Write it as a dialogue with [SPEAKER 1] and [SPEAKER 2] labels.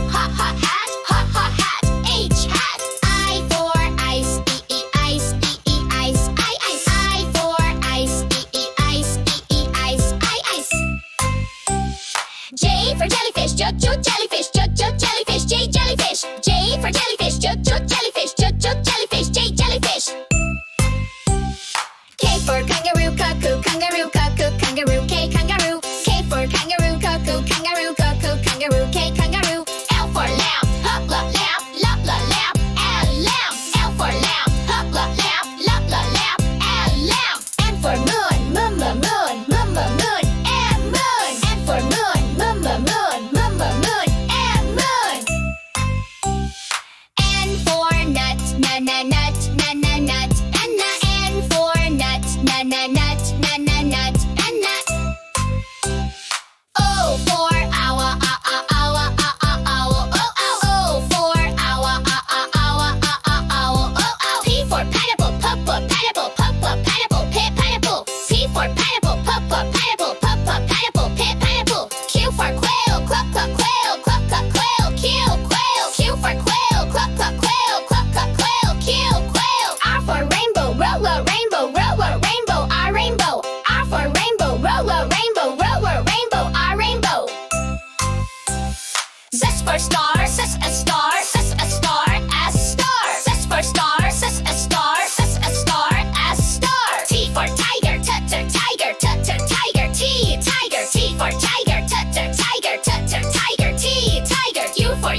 [SPEAKER 1] hot, hot hat, hot, hot hat. H hat. I for ice, ice, ice, ice. I for ice, ice, ice, ice. J for jellyfish, jellyfish, jellyfish, J jellyfish. J for jellyfish, jellyfish, jellyfish, J jellyfish. K for kangaroo, cuckoo, kangaroo, cuckoo, kangaroo, K kangaroo. K for kangaroo, cuckoo, kangaroo, cuckoo, kangaroo, K kangaroo. L for lamb, hop, lop, lamb, lop, lop, lamb, L lamb. L for lamb, hop, lop, lamb, lop, lop, lamb, L lamb. N for moon, moon, moon, moon, moon, moon, M moon. N for moon, moon, moon, moon, moon, moon, M moon. N for nut, nut, nut, nut, nut, nut, and nut. N for nut, nut, nut, nut, nut, nut, and nut. O for owl, owl, owl, owl, owl, O for owl, owl, owl, owl, owl. P for pineapple, pineapple, pineapple, pineapple. P for pineapple, pineapple, pineapple, pineapple. Q for quail, quail, quail, quail, Q quail. Q for quail, quail, quail, Q quail. R for rainbow, rainbow, rainbow, R rainbow. R for rainbow, rainbow, rainbow, R rainbow. S for star, S a star, S a star, S star. S for star, S a star, S a star, S star. T for tiger, tiger, tiger, T tiger. T for tiger, tiger, tiger, T tiger. U for